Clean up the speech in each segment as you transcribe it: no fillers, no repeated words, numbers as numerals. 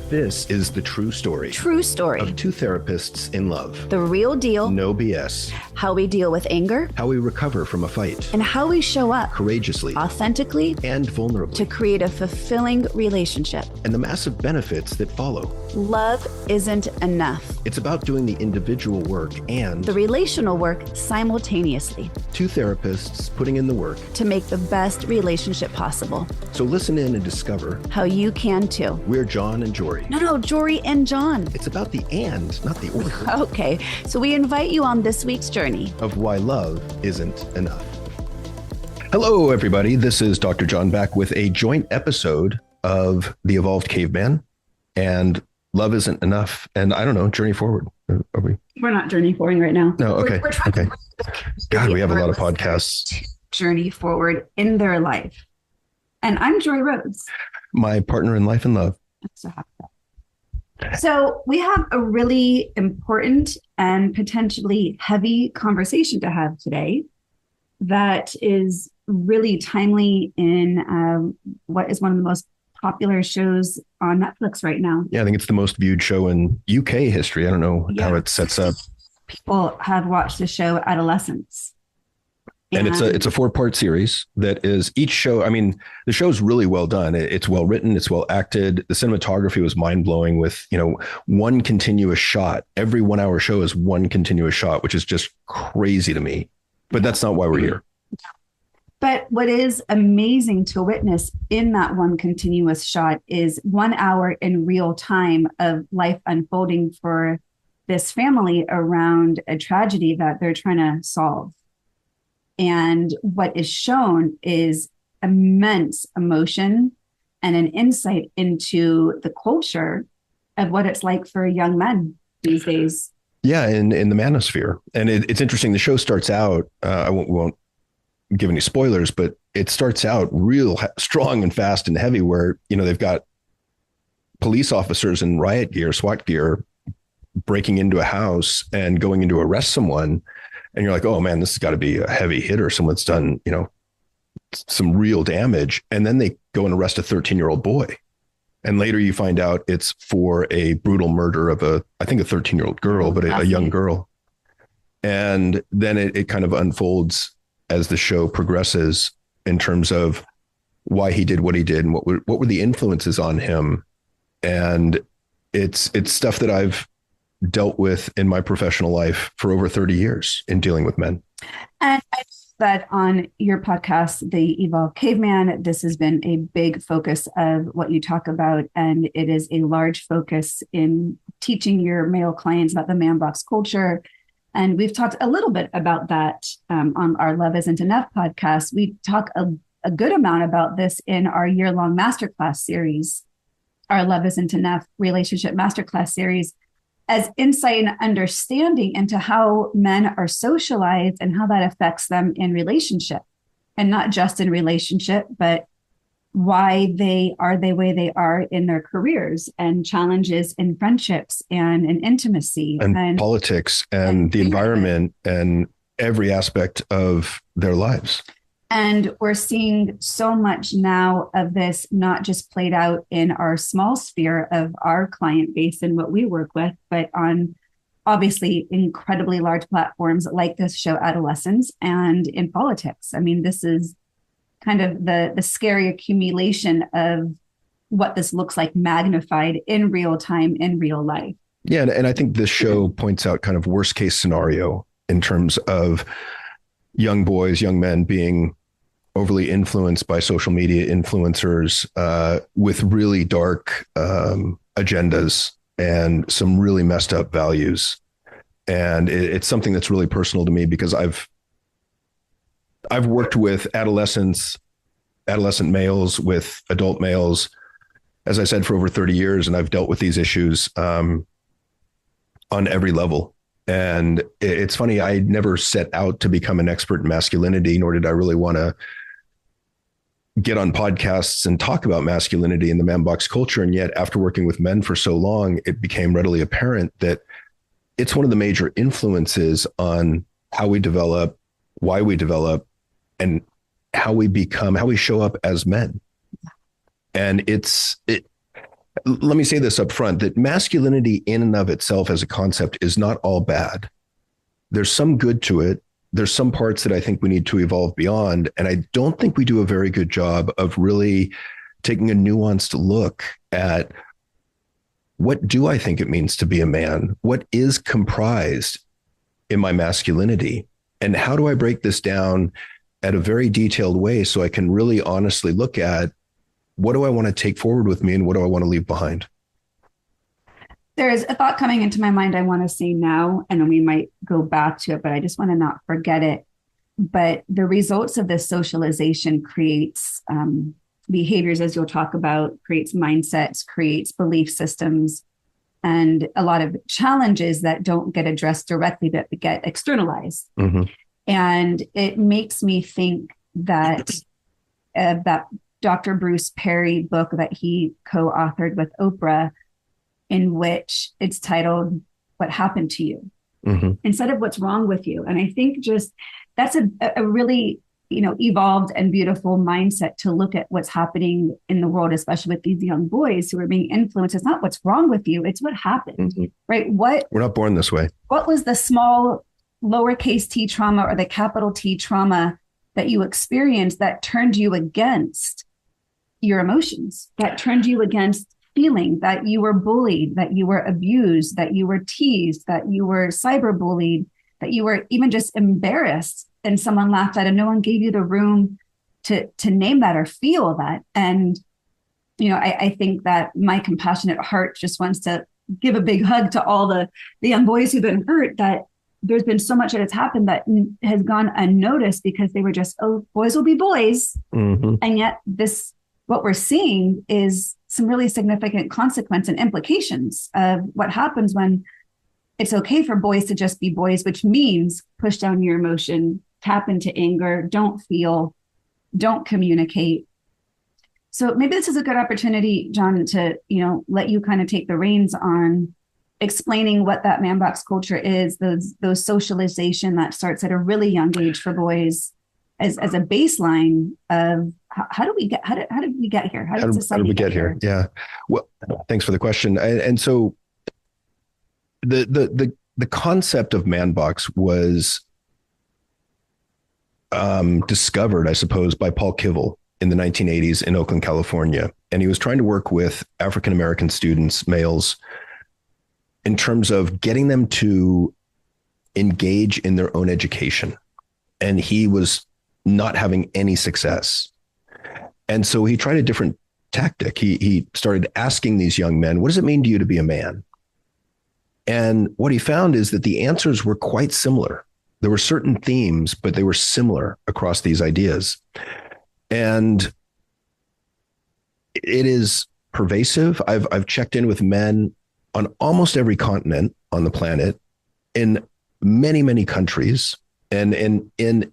This is the true story. True story. Of two therapists in love. The real deal. No BS. How we deal with anger. How we recover from a fight. And how we show up. Courageously. Authentically. And vulnerably. To create a fulfilling relationship. And the massive benefits that follow. Love isn't enough. It's about doing the individual work and the relational work simultaneously. Two therapists putting in the work to make the best relationship possible. So listen in and discover how you can too. We're John and Joree. No, Joree and John. It's about the and, not the order. Okay, so we invite you on this week's journey of why love isn't enough. Hello, everybody. This is Dr. John back with a joint episode of The Evolved Caveman and Love Isn't Enough. And I don't know, Journey Forward. Are we? We're not journey forward right now. No, okay. We're trying okay. God, we have a lot of podcasts. To journey forward in their life. And I'm Joree Rose. My partner in life and love. I'm so happy. So we have a really important and potentially heavy conversation to have today that is really timely in what is one of the most popular shows on Netflix right now. Yeah, I think it's the most viewed show in UK history. I don't know how it sets up. People have watched the show Adolescence. And it's a 4-part series that is each show. I mean, the show's really well done. It's well written. It's well acted. The cinematography was mind blowing with, one continuous shot. Every 1 hour show is one continuous shot, which is just crazy to me. But that's not why we're here. But what is amazing to witness in that one continuous shot is 1 hour in real time of life unfolding for this family around a tragedy that they're trying to solve. And what is shown is immense emotion and an insight into the culture of what it's like for young men these days. Yeah, in the manosphere. And it's interesting. The show starts out, I won't give any spoilers, but it starts out real strong and fast and heavy where, they've got police officers in riot gear, SWAT gear, breaking into a house and going in to arrest someone. And you're like, oh man, this has got to be a heavy hitter. Someone's done, some real damage. And then they go and arrest a 13-year-old boy. And later you find out it's for a brutal murder of a 13-year-old girl, but a young girl. And then it kind of unfolds as the show progresses in terms of why he did what he did and what were the influences on him. And it's stuff that I've dealt with in my professional life for over 30 years in dealing with men. And I know that on your podcast, The Evolved Caveman, this has been a big focus of what you talk about. And it is a large focus in teaching your male clients about the man box culture. And we've talked a little bit about that on our Love Isn't Enough podcast. We talk a good amount about this in our year-long masterclass series, our Love Isn't Enough relationship masterclass series, as insight and understanding into how men are socialized and how that affects them in relationship, and not just in relationship, but why they are the way they are in their careers and challenges in friendships and in intimacy and politics and the environment and every aspect of their lives. And we're seeing so much now of this, not just played out in our small sphere of our client base and what we work with, but on obviously incredibly large platforms like this show Adolescence and in politics. I mean, this is kind of the scary accumulation of what this looks like magnified in real time, in real life. Yeah. And I think this show points out kind of worst case scenario in terms of young boys, young men being overly influenced by social media influencers with really dark agendas and some really messed up values. And it's something that's really personal to me because I've worked with adolescent males, with adult males, as I said, for over 30 years. And I've dealt with these issues on every level. And it's funny, I never set out to become an expert in masculinity, nor did I really want to get on podcasts and talk about masculinity in the man box culture. And yet after working with men for so long, it became readily apparent that it's one of the major influences on how we develop, why we develop, and how we become, how we show up as men. And Let me say this up front, that masculinity in and of itself as a concept is not all bad. There's some good to it. There's some parts that I think we need to evolve beyond. And I don't think we do a very good job of really taking a nuanced look at what do I think it means to be a man? What is comprised in my masculinity? And how do I break this down at a very detailed way so I can really honestly look at what do I want to take forward with me and what do I want to leave behind? There's a thought coming into my mind I want to say now, and then we might go back to it, but I just want to not forget it. But the results of this socialization creates behaviors, as you'll talk about, creates mindsets, creates belief systems, and a lot of challenges that don't get addressed directly, but get externalized. Mm-hmm. And it makes me think that that Dr. Bruce Perry book that he co-authored with Oprah, in which it's titled "What Happened to You," mm-hmm. instead of "What's Wrong with You." And I think just that's a really, evolved and beautiful mindset to look at what's happening in the world, especially with these young boys who are being influenced. It's not what's wrong with you, it's what happened, mm-hmm. right? We're not born this way. What was the small lowercase t trauma or the capital T trauma that you experienced that turned you against your emotions, that turned you against feeling that you were bullied, that you were abused, that you were teased, that you were cyberbullied, that you were even just embarrassed and someone laughed at, and no one gave you the room to name that or feel that. And, I think that my compassionate heart just wants to give a big hug to all the young boys who've been hurt, that there's been so much that has happened that has gone unnoticed because they were just, oh, boys will be boys. Mm-hmm. And yet what we're seeing is some really significant consequence and implications of what happens when it's okay for boys to just be boys, which means push down your emotion, tap into anger, don't feel, don't communicate. So maybe this is a good opportunity, John, to, let you kind of take the reins on explaining what that man box culture is, those socialization that starts at a really young age for boys as a baseline of how did we get here? How did we get here? Yeah. Well, thanks for the question. And so the concept of man box was discovered, I suppose, by Paul Kivel in the 1980s in Oakland, California. And he was trying to work with African-American students, males, in terms of getting them to engage in their own education. And he was not having any success. And so he tried a different tactic. He started asking these young men, what does it mean to you to be a man? And what he found is that the answers were quite similar. There were certain themes, but they were similar across these ideas. And it is pervasive. I've checked in with men on almost every continent on the planet, in many, many countries, and in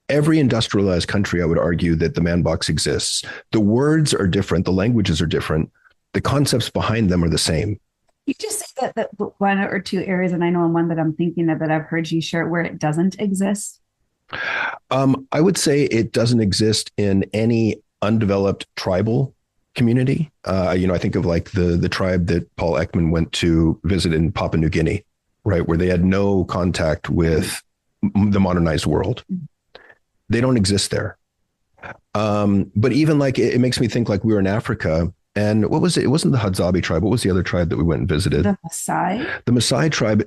every industrialized country, I would argue that the man box exists. The words are different. The languages are different. The concepts behind them are the same. You just say that one or two areas, and I know one that I'm thinking of that I've heard you share, where it doesn't exist. I would say it doesn't exist in any undeveloped tribal community. I think of like the tribe that Paul Ekman went to visit in Papua New Guinea, right, where they had no contact with the modernized world. They don't exist there. But even like it makes me think like we were in Africa, and what was it? It wasn't the Hadzabe tribe. What was the other tribe that we went and visited? The Maasai. The Maasai tribe.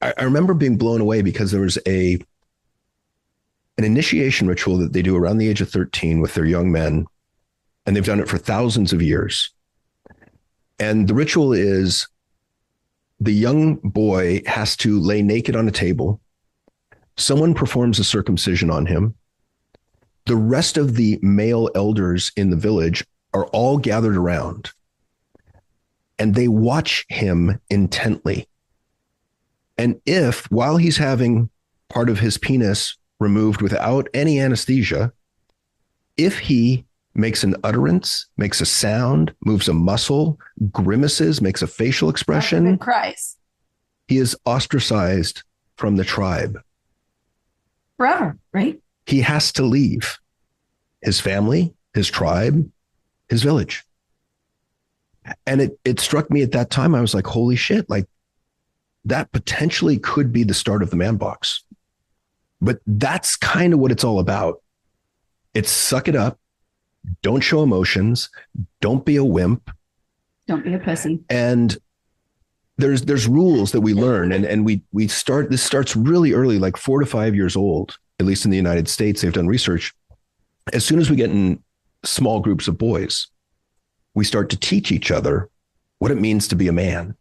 I remember being blown away because there was an initiation ritual that they do around the age of 13 with their young men, and they've done it for thousands of years. And the ritual is the young boy has to lay naked on a table. Someone performs a circumcision on him. The rest of the male elders in the village are all gathered around, and they watch him intently. And if, while he's having part of his penis removed without any anesthesia, if he makes an utterance, makes a sound, moves a muscle, grimaces, makes a facial expression, cries, he is ostracized from the tribe. Forever, right? He has to leave his family, his tribe, his village. And it struck me at that time. I was like, holy shit, like that potentially could be the start of the man box. But that's kind of what it's all about. It's suck it up. Don't show emotions. Don't be a wimp. Don't be a pussy. And there's rules that we learn. And this starts really early, like 4 to 5 years old, at least in the United States. They've done research. As soon as we get in small groups of boys, we start to teach each other what it means to be a man.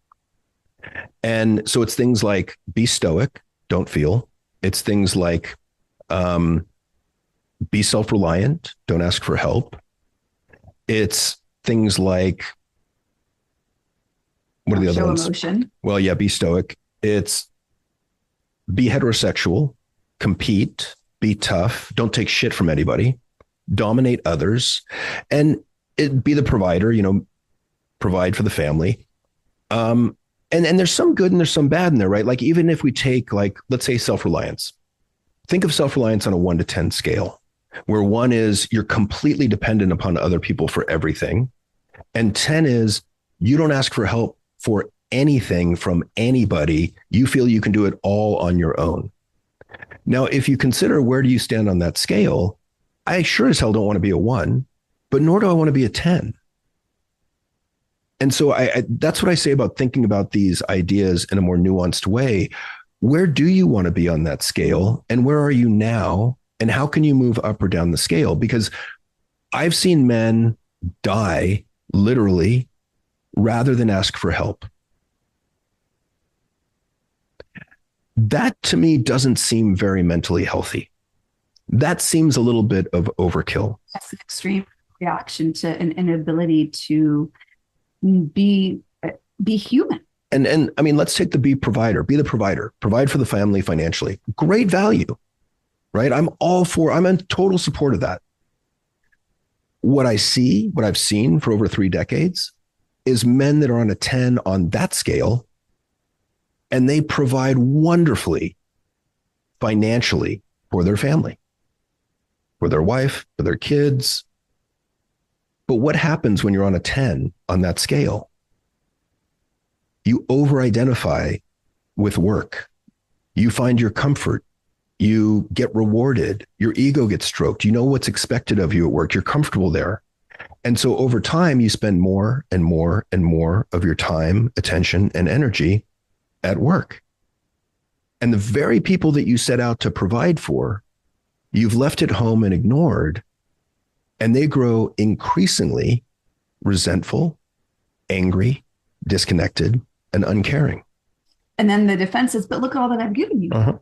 And so it's things like be stoic, don't feel. It's things like be self-reliant, don't ask for help. It's things like, what are the other ones? Emotion. Well, yeah, be stoic. It's be heterosexual, compete, be tough, don't take shit from anybody, dominate others, and be the provider, provide for the family. And there's some good and there's some bad in there, right? Like even if we take like, let's say self-reliance, think of self-reliance on a 1 to 10 scale, where 1 is you're completely dependent upon other people for everything. And 10 is you don't ask for help for anything from anybody. You feel you can do it all on your own. Now, if you consider where do you stand on that scale, I sure as hell don't want to be a 1, but nor do I want to be a 10. And so that's what I say about thinking about these ideas in a more nuanced way. Where do you want to be on that scale? And where are you now? And how can you move up or down the scale? Because I've seen men die literally rather than ask for help. That to me doesn't seem very mentally healthy. That seems a little bit of overkill. That's an extreme reaction to an inability to be human. And I mean, let's take the be the provider, provide for the family financially. Great value, right? I'm in total support of that. What I've seen for over 3 decades is men that are on a 10 on that scale, and they provide wonderfully financially for their family, for their wife, for their kids. But what happens when you're on a 10 on that scale? You over-identify with work. You find your comfort. You get rewarded. Your ego gets stroked. You know what's expected of you at work. You're comfortable there. And so over time, you spend more and more and more of your time, attention, and energy at work. And the very people that you set out to provide for, you've left at home and ignored, and they grow increasingly resentful, angry, disconnected, and uncaring. And then the defense is, but look at all that I've given you. Uh-huh.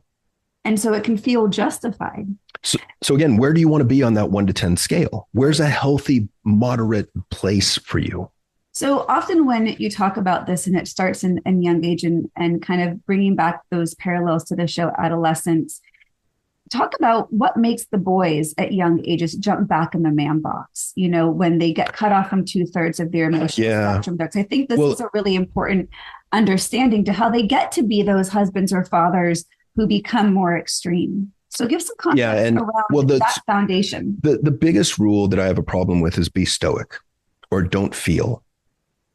And so it can feel justified. So again, where do you want to be on that 1 to 10 scale? Where's a healthy, moderate place for you? So often when you talk about this, and it starts in young age and kind of bringing back those parallels to the show Adolescence, talk about what makes the boys at young ages jump back in the man box, when they get cut off from 2/3 of their emotional spectrum. I think this is a really important understanding to how they get to be those husbands or fathers who become more extreme. So give some context around that foundation. The biggest rule that I have a problem with is be stoic or don't feel.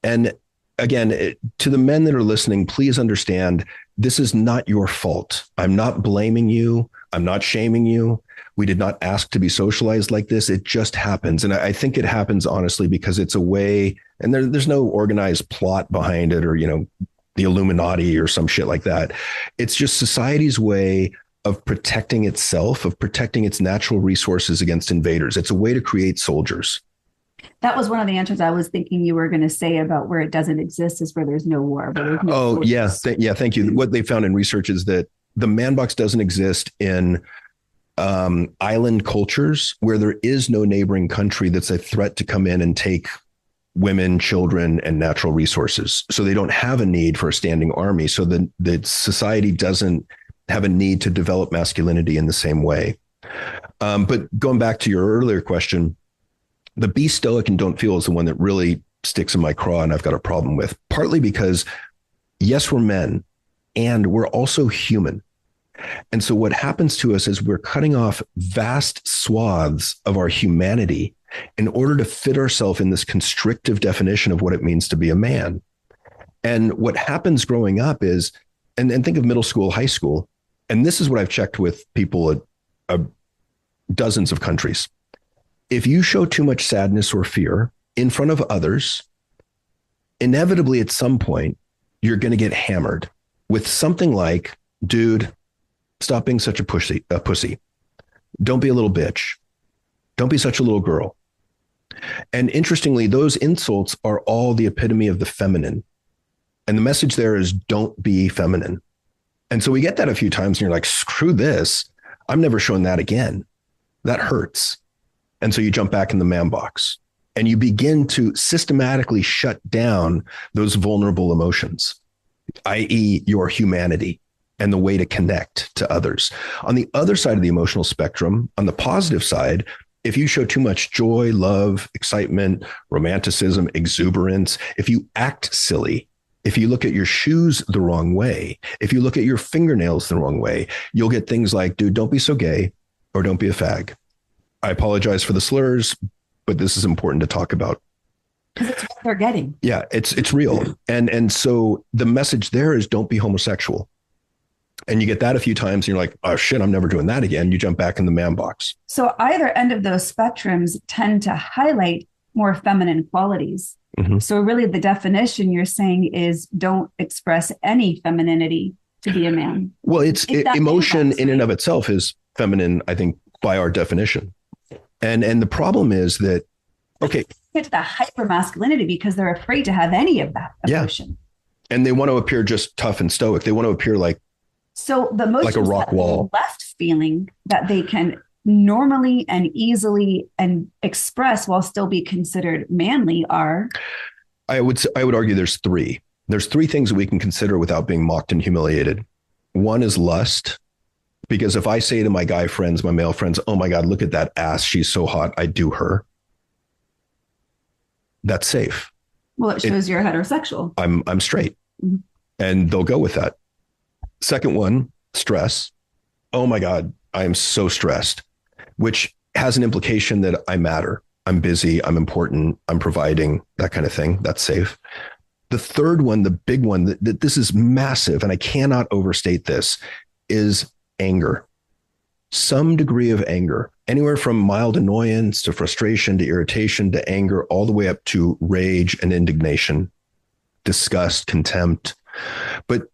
And again, to the men that are listening, please understand, this is not your fault. I'm not blaming you. I'm not shaming you. We did not ask to be socialized like this. It just happens. And I think it happens honestly because it's a way, and there's no organized plot behind it or, the Illuminati or some shit like that. It's just society's way of protecting itself, of protecting its natural resources against invaders. It's a way to create soldiers. That was one of the answers I was thinking you were going to say about where it doesn't exist is where there's no war. Yeah. Thank you. What they found in research is that the man box doesn't exist in island cultures where there is no neighboring country that's a threat to come in and take women, children, and natural resources. So they don't have a need for a standing army. So the society doesn't have a need to develop masculinity in the same way. But going back to your earlier question, the be stoic and don't feel is the one that really sticks in my craw and I've got a problem with, partly because yes, we're men and we're also human. And so what happens to us is we're cutting off vast swaths of our humanity in order to fit ourselves in this constrictive definition of what it means to be a man. And what happens growing up is, and think of middle school, high school, and this is what I've checked with people at dozens of countries. If you show too much sadness or fear in front of others, inevitably at some point, you're going to get hammered with something like, dude, stop being such a pussy. Don't be a little bitch. Don't be such a little girl. And interestingly, those insults are all the epitome of the feminine. And the message there is don't be feminine. And so we get that a few times and you're like, screw this. I'm never showing that again. That hurts. And so you jump back in the man box and you begin to systematically shut down those vulnerable emotions, i.e. your humanity and the way to connect to others. On the other side of the emotional spectrum, on the positive side, if you show too much joy, love, excitement, romanticism, exuberance, if you act silly, if you look at your shoes the wrong way, if you look at your fingernails the wrong way, you'll get things like, dude, don't be so gay or don't be a fag. I apologize for the slurs, but this is important to talk about. Because it's what they're getting. Yeah, it's real. And so the message there is don't be homosexual. And you get that a few times and you're like, oh shit, I'm never doing that again. You jump back in the man box. So either end of those spectrums tend to highlight more feminine qualities. Mm-hmm. So really the definition you're saying is don't express any femininity to be a man. Well, emotion in and of itself is feminine, I think, by our definition. And the problem is that, okay. Get to the hyper masculinity because they're afraid to have any of that emotion. Yeah. And they want to appear just tough and stoic. They want to appear like, so the emotions like a rock wall left feeling that they can normally and easily and express while still be considered manly are? I would argue there's three. There's three things that we can consider without being mocked and humiliated. One is lust. Because if I say to my guy friends, my male friends, oh my God, look at that ass. She's so hot. I do her. That's safe. Well, it shows you're heterosexual. I'm straight. Mm-hmm. And they'll go with that. Second one, stress. Oh my God, I am so stressed, which has an implication that I matter. I'm busy. I'm important. I'm providing, that kind of thing. That's safe. The third one, the big one, that this is massive, and I cannot overstate this, is anger. Some degree of anger, anywhere from mild annoyance to frustration to irritation to anger, all the way up to rage and indignation, disgust, contempt. But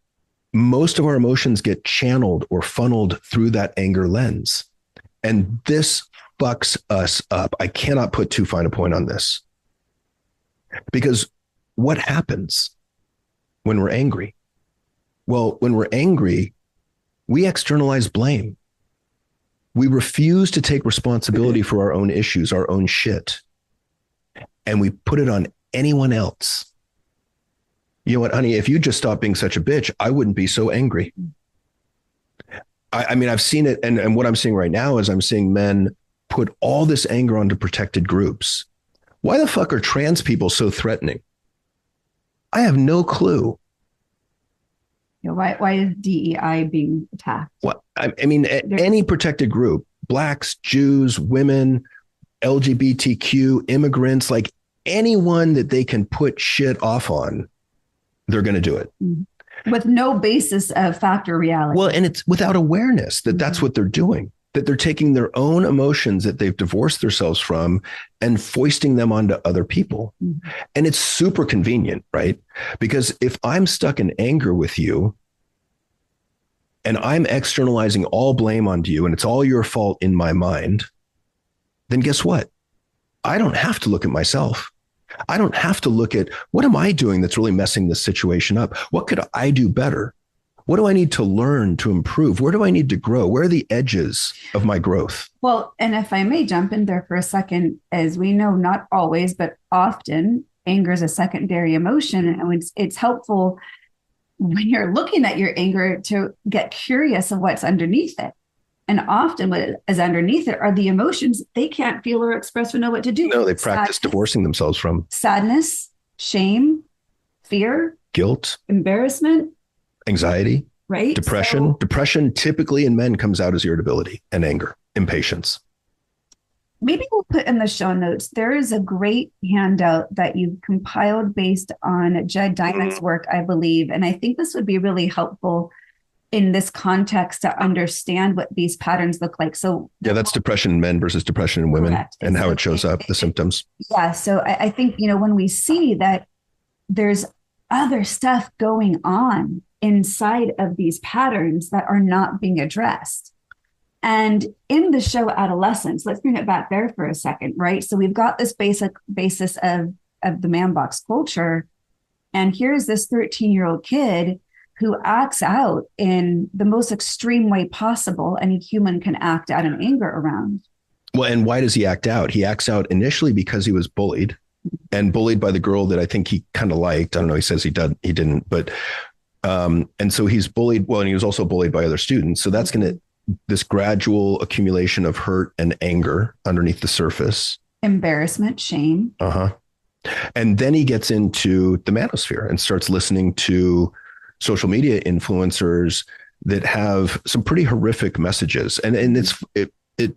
most of our emotions get channeled or funneled through that anger lens. And this fucks us up. I cannot put too fine a point on this. Because what happens when we're angry? Well, when we're angry, we externalize blame. We refuse to take responsibility for our own issues, our own shit. And we put it on anyone else. You know what, honey, if you just stop being such a bitch, I wouldn't be so angry. I mean, I've seen it. And what I'm seeing right now is I'm seeing men put all this anger onto protected groups. Why the fuck are trans people so threatening? I have no clue. Why is DEI being attacked? Well, I mean, any protected group, blacks, Jews, women, LGBTQ, immigrants, like anyone that they can put shit off on, they're going to do it. With no basis of fact or reality. Well, and it's without awareness that that's what they're doing, that they're taking their own emotions that they've divorced themselves from and foisting them onto other people. Mm-hmm. And it's super convenient, right? Because if I'm stuck in anger with you and I'm externalizing all blame onto you and it's all your fault in my mind, then guess what? I don't have to look at myself. I don't have to look at what am I doing that's really messing this situation up? What could I do better? What do I need to learn to improve? Where do I need to grow? Where are the edges of my growth? Well, and if I may jump in there for a second, as we know, not always, but often anger is a secondary emotion. And it's helpful when you're looking at your anger to get curious of what's underneath it. And often what is underneath it are the emotions they can't feel or express or know what to do. No, they practice divorcing themselves from. Sadness, shame, fear, guilt, embarrassment, anxiety, right? Depression. Depression typically in men comes out as irritability and anger, impatience. maybe we'll put in the show notes. There is a great handout that you've compiled based on Jed Diamond's work, I believe. And I think this would be really helpful in this context to understand what these patterns look like. So yeah, that's depression in men versus depression in women. Correct. And how it shows up, the symptoms. Yeah. So I think, when we see that there's other stuff going on inside of these patterns that are not being addressed. And in the show Adolescence, let's bring it back there for a second, right? So we've got this basic basis of the man box culture. And here's this 13-year-old kid who acts out in the most extreme way possible any human can act out in anger around. Well, and why does he act out? He acts out initially because he was bullied, and bullied by the girl that I think he kind of liked. I don't know. He says he didn't, but and so he's bullied. Well, and he was also bullied by other students. So that's going to this gradual accumulation of hurt and anger underneath the surface, embarrassment, shame. And then he gets into the manosphere and starts listening to social media influencers that have some pretty horrific messages. And it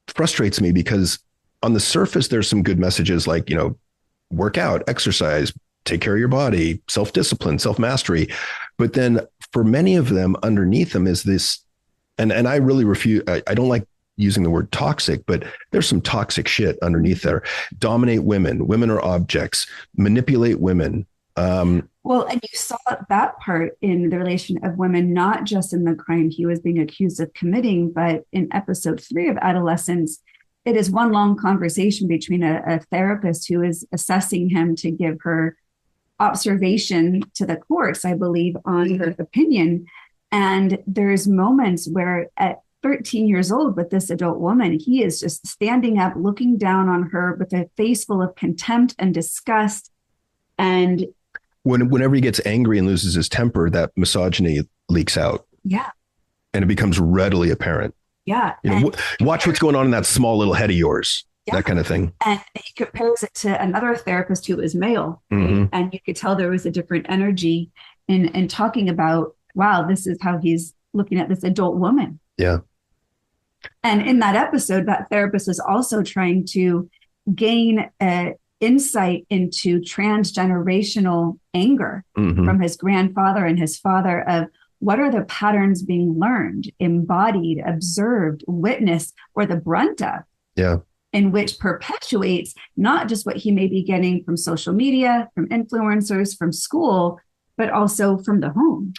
frustrates me because on the surface, there's some good messages like, work out, exercise, take care of your body, self-discipline, self-mastery. But then for many of them, underneath them is this, and I really refuse, I don't like using the word toxic, but there's some toxic shit underneath there. Dominate women. Women are objects. Manipulate women. Well, and you saw that part in the relation of women, not just in the crime he was being accused of committing, but in episode 3 of Adolescence, it is one long conversation between a therapist who is assessing him to give her observation to the courts, I believe, on her opinion. And there's moments where at 13 years old with this adult woman, he is just standing up, looking down on her with a face full of contempt and disgust. And whenever he gets angry and loses his temper, that misogyny leaks out. Yeah. And it becomes readily apparent. Yeah. Watch what's going on in that small little head of yours, that kind of thing. And he compares it to another therapist who was male. Mm-hmm. And you could tell there was a different energy in talking about, wow, this is how he's looking at this adult woman. Yeah. And in that episode, that therapist was also trying to gain insight into transgenerational anger from his grandfather and his father of what are the patterns being learned, embodied, observed, witnessed, or the brunt of, in which perpetuates not just what he may be getting from social media, from influencers, from school, but also from the home.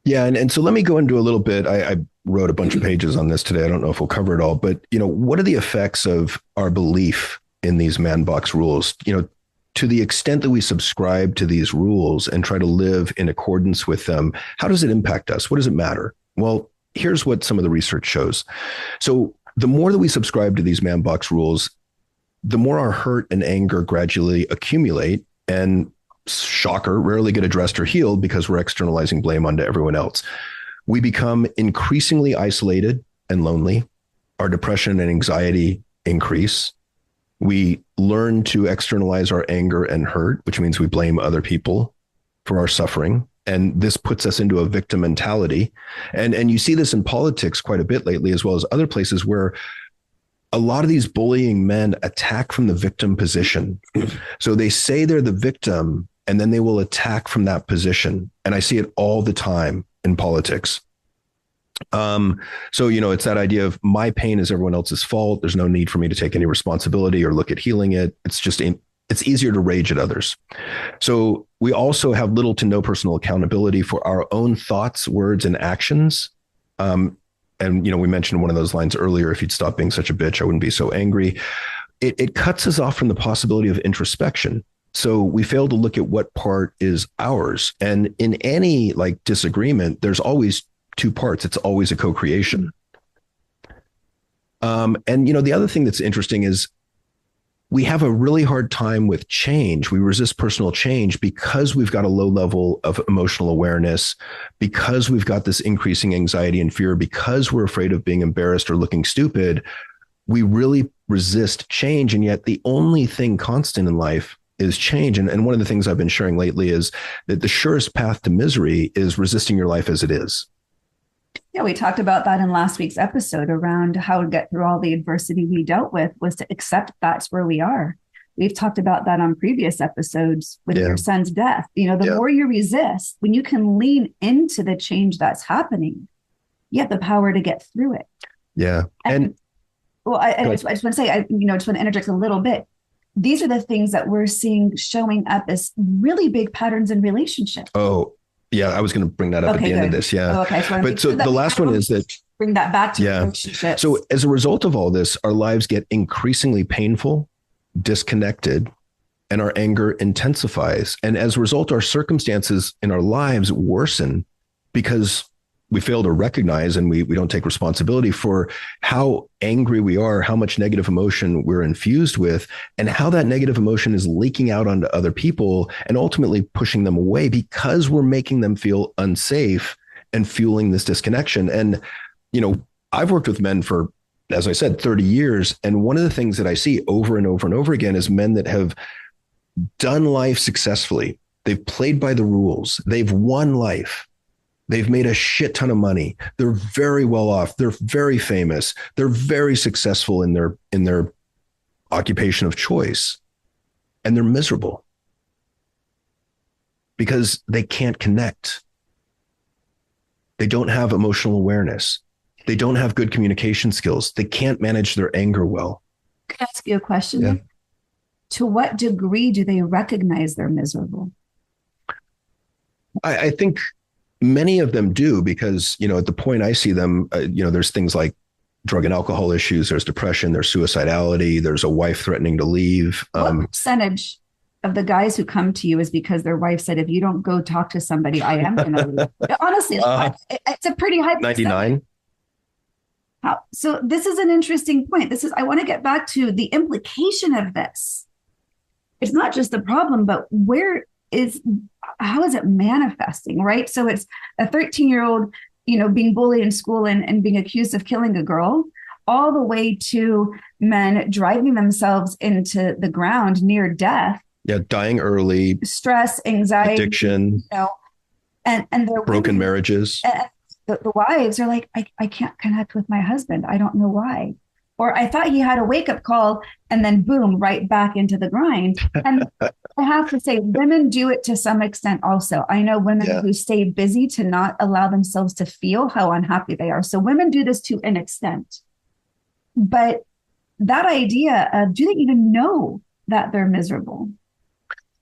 Yeah. And so let me go into a little bit. I wrote a bunch of pages on this today. I don't know if we'll cover it all, but, what are the effects of our belief in these man box rules? To the extent that we subscribe to these rules and try to live in accordance with them, how does it impact us? What does it matter? Well, here's what some of the research shows. So the more that we subscribe to these man box rules, the more our hurt and anger gradually accumulate, and shocker, rarely get addressed or healed because we're externalizing blame onto everyone else. We become increasingly isolated and lonely. Our depression and anxiety increase. We learn to externalize our anger and hurt, which means we blame other people for our suffering. And this puts us into a victim mentality. And you see this in politics quite a bit lately, as well as other places where a lot of these bullying men attack from the victim position. So they say they're the victim, and then they will attack from that position. And I see it all the time in politics. So, it's that idea of my pain is everyone else's fault. There's no need for me to take any responsibility or look at healing it. It's easier to rage at others. So we also have little to no personal accountability for our own thoughts, words, and actions. And, we mentioned one of those lines earlier, if you'd stop being such a bitch, I wouldn't be so angry. It cuts us off from the possibility of introspection. So we fail to look at what part is ours. And in any disagreement, there's always two parts. It's always a co-creation. And, the other thing that's interesting is we have a really hard time with change. We resist personal change because we've got a low level of emotional awareness, because we've got this increasing anxiety and fear, because we're afraid of being embarrassed or looking stupid. We really resist change. And yet the only thing constant in life is change. And one of the things I've been sharing lately is that the surest path to misery is resisting your life as it is. Yeah, we talked about that in last week's episode around how to get through all the adversity we dealt with was to accept that's where we are. We've talked about that on previous episodes with Yeah. your son's death. You know, the Yeah. more you resist, when you can lean into the change that's happening, you have the power to get through it. Yeah. And well, I just want to say, just want to interject a little bit. These are the things that we're seeing showing up as really big patterns in relationships. oh, yeah, I was going to bring that up at the end of this. Yeah. Okay. But so the last one is that bring that back to relationships. So as a result of all this, our lives get increasingly painful, disconnected, and our anger intensifies. And as a result, our circumstances in our lives worsen because we fail to recognize and we don't take responsibility for how angry we are, how much negative emotion we're infused with, and how that negative emotion is leaking out onto other people and ultimately pushing them away because we're making them feel unsafe and fueling this disconnection. And, I've worked with men for, as I said, 30 years. And one of the things that I see over and over and over again is men that have done life successfully. They've played by the rules. They've won life. They've made a shit ton of money. They're very well off. They're very famous. They're very successful in their occupation of choice. And they're miserable because they can't connect. They don't have emotional awareness. They don't have good communication skills. They can't manage their anger well. Can I ask you a question? Yeah. To what degree do they recognize they're miserable? I think many of them do because, at the point I see them, there's things like drug and alcohol issues, there's depression, there's suicidality, there's a wife threatening to leave. What percentage of the guys who come to you is because their wife said, if you don't go talk to somebody, I am going to leave? Honestly, it's a pretty high percentage. 99. So this is an interesting point. I want to get back to the implication of this. It's not just the problem, but how is it manifesting, right? So it's a 13-year-old, being bullied in school and being accused of killing a girl, all the way to men driving themselves into the ground near death. Yeah, dying early. Stress, anxiety. Addiction. And they're broken marriages. The wives are like, I can't connect with my husband. I don't know why. Or I thought he had a wake-up call and then boom, right back into the grind. And I have to say, women do it to some extent also. I know women who stay busy to not allow themselves to feel how unhappy they are. So women do this to an extent. But that idea of, do they even know that they're miserable?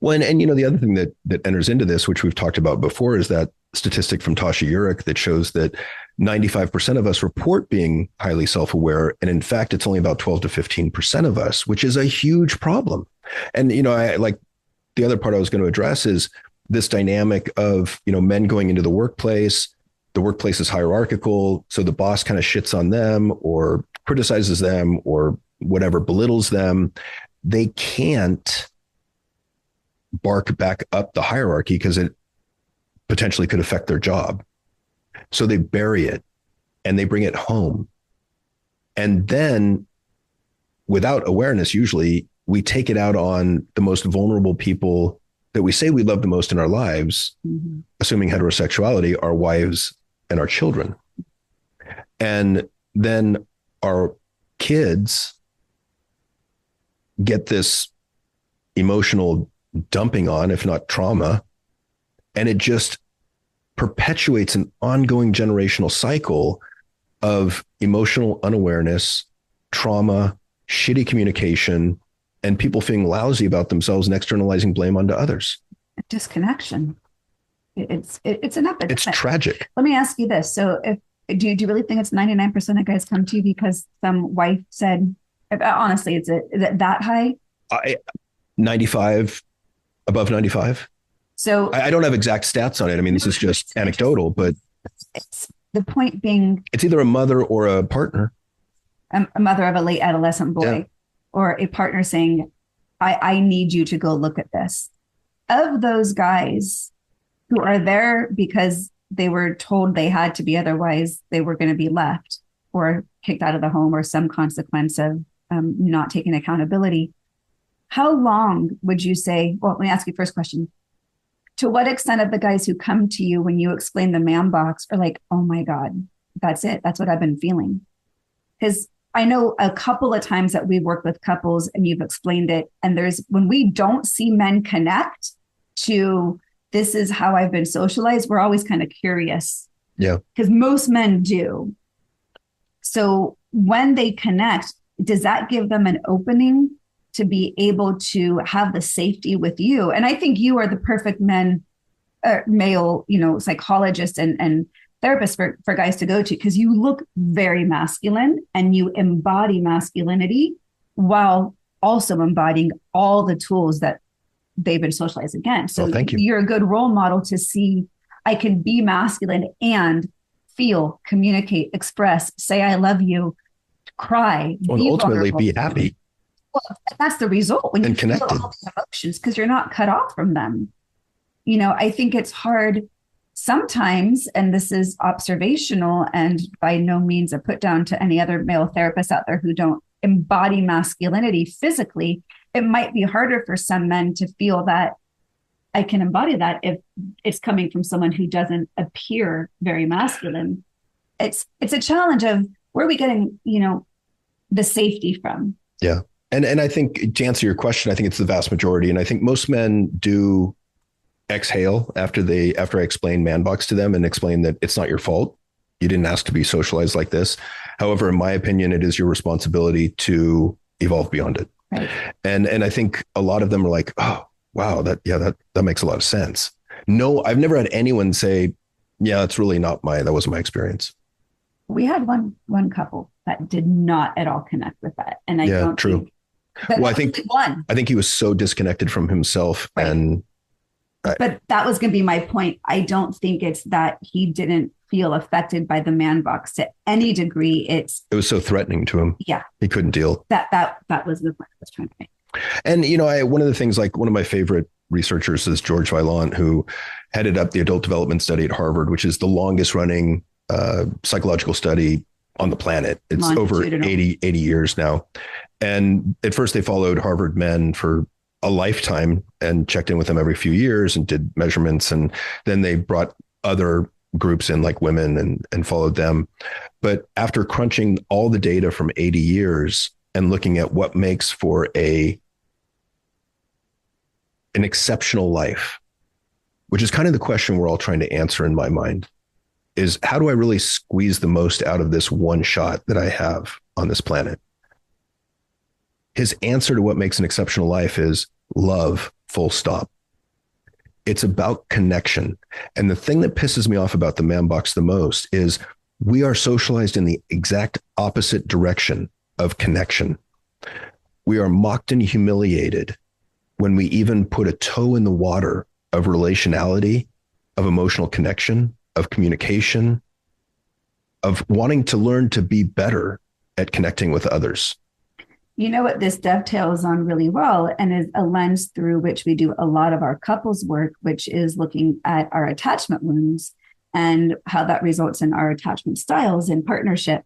Well, and the other thing that enters into this, which we've talked about before, is that statistic from Tasha Eurich that shows that 95% of us report being highly self-aware. And in fact, it's only about 12 to 15% of us, which is a huge problem. And, I like the other part I was going to address is this dynamic of, men going into the workplace is hierarchical. So the boss kind of shits on them or criticizes them or whatever, belittles them. They can't bark back up the hierarchy because it potentially could affect their job. So they bury it and they bring it home. And then without awareness, usually we take it out on the most vulnerable people that we say we love the most in our lives, assuming heterosexuality, our wives and our children. And then our kids get this emotional dumping on, if not trauma, and it just perpetuates an ongoing generational cycle of emotional unawareness, trauma, shitty communication, and people feeling lousy about themselves and externalizing blame onto others. Disconnection. It's an epidemic. It's tragic. Let me ask you this. So do you really think it's 99% of guys come to you because some wife said, honestly, is it that high? 95, above 95. So I don't have exact stats on it. I mean, this is just anecdotal, but it's the point being, it's either a mother or a partner, a mother of a late adolescent boy, or a partner saying, I need you to go look at this. Of those guys who are there because they were told they had to be, otherwise they were going to be left or kicked out of the home or some consequence of not taking accountability. How long would you say, well, let me ask you first question. To what extent of the guys who come to you when you explain the man box are like, oh my God, that's it. That's what I've been feeling. Because I know a couple of times that we've worked with couples and you've explained it. And when we don't see men connect to this is how I've been socialized, we're always kind of curious. Yeah. Because most men do. So when they connect, does that give them an opening to be able to have the safety with you? And I think you are the perfect male, psychologist and therapist for guys to go to, because you look very masculine and you embody masculinity while also embodying all the tools that they've been socialized against. So thank you. You're a good role model to see I can be masculine and feel, communicate, express, say I love you, cry, and ultimately be happy. Well, that's the result when you feel connected. all these emotions, because you're not cut off from them. I think it's hard sometimes, and this is observational and by no means a put down to any other male therapists out there who don't embody masculinity physically. It might be harder for some men to feel that I can embody that if it's coming from someone who doesn't appear very masculine. It's a challenge of where are we getting, the safety from? Yeah. And I think to answer your question, I think it's the vast majority. And I think most men do exhale after I explain man box to them and explain that it's not your fault. You didn't ask to be socialized like this. However, in my opinion, it is your responsibility to evolve beyond it. Right. And I think a lot of them are like, oh, wow, that makes a lot of sense. No, I've never had anyone say, yeah, that's really that wasn't my experience. We had one couple that did not at all connect with that. And I don't true. Well, I think he was so disconnected from himself. Right. But that was going to be my point. I don't think it's that he didn't feel affected by the man box to any degree. It was so threatening to him. Yeah. He couldn't deal. That was the point I was trying to make. And, one of the things, like one of my favorite researchers is George Vaillant, who headed up the adult development study at Harvard, which is the longest running psychological study on the planet. It's over 80 years now. And at first they followed Harvard men for a lifetime and checked in with them every few years and did measurements. And then they brought other groups in like women and followed them. But after crunching all the data from 80 years and looking at what makes for an exceptional life, which is kind of the question we're all trying to answer in my mind, is how do I really squeeze the most out of this one shot that I have on this planet? His answer to what makes an exceptional life is love, full stop. It's about connection. And the thing that pisses me off about the man box the most is we are socialized in the exact opposite direction of connection. We are mocked and humiliated when we even put a toe in the water of relationality, of emotional connection, of communication, of wanting to learn to be better at connecting with others. You know what this dovetails on really well and is a lens through which we do a lot of our couples work, which is looking at our attachment wounds and how that results in our attachment styles in partnership.